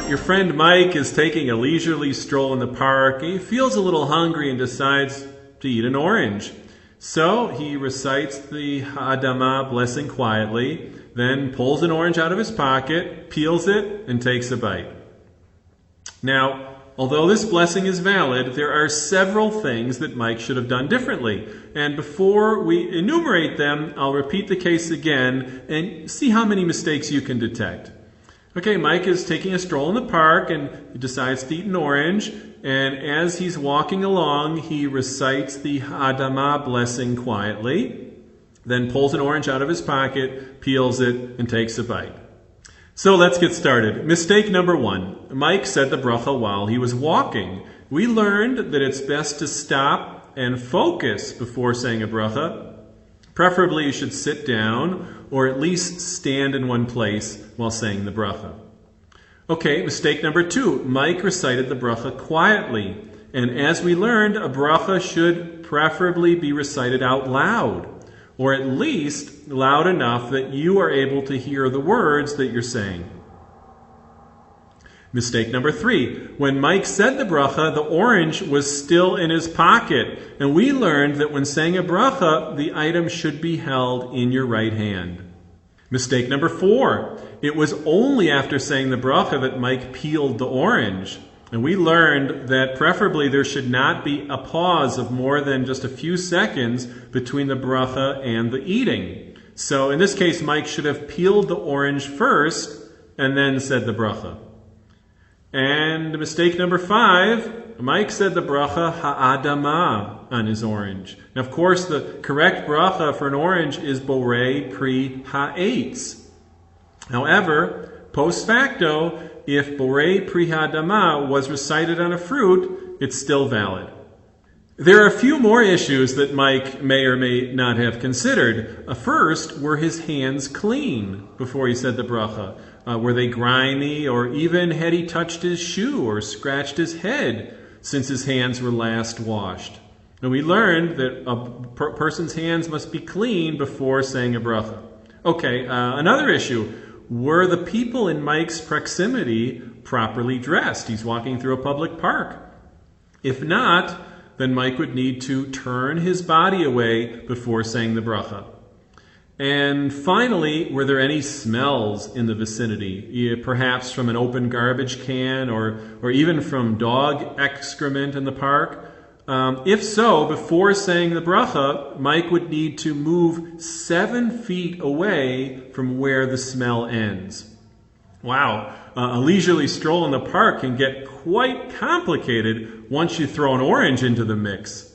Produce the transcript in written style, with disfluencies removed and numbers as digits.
Your friend Mike is taking a leisurely stroll in the park. He feels a little hungry and decides to eat an orange. So he recites the Ha'adamah blessing quietly, then pulls an orange out of his pocket, peels it, and takes a bite. Now, although this blessing is valid, there are several things that Mike should have done differently. And before we enumerate them, I'll repeat the case again and see how many mistakes you can detect. Okay, Mike is taking a stroll in the park and he decides to eat an orange. And as he's walking along, he recites the Ha'adamah blessing quietly, then pulls an orange out of his pocket, peels it, and takes a bite. So let's get started. Mistake number 1. Mike said the bracha while he was walking. We learned that it's best to stop and focus before saying a bracha. Preferably you should sit down or at least stand in one place while saying the bracha. Okay, mistake number 2. Mike recited the bracha quietly. And as we learned, a bracha should preferably be recited out loud, or at least loud enough that you are able to hear the words that you're saying. Mistake number 3. When Mike said the bracha, the orange was still in his pocket. And we learned that when saying a bracha, the item should be held in your right hand. Mistake number 4. It was only after saying the bracha that Mike peeled the orange. And we learned that preferably there should not be a pause of more than just a few seconds between the bracha and the eating. So in this case, Mike should have peeled the orange first and then said the bracha. And mistake number 5, Mike said the bracha ha'adamah on his orange. Now, of course, the correct bracha for an orange is borei pri ha'etz. However, post facto, if borei pri ha'adamah was recited on a fruit, it's still valid. There are a few more issues that Mike may or may not have considered. First, were his hands clean before he said the bracha? Were they grimy, or even had he touched his shoe or scratched his head since his hands were last washed? And we learned that a person's hands must be clean before saying a bracha. Okay, another issue. Were the people in Mike's proximity properly dressed? He's walking through a public park. If not, then Mike would need to turn his body away before saying the bracha. And finally, were there any smells in the vicinity? Perhaps from an open garbage can or even from dog excrement in the park? If so, before saying the bracha, Mike would need to move 7 feet away from where the smell ends. Wow, a leisurely stroll in the park can get quite complicated once you throw an orange into the mix.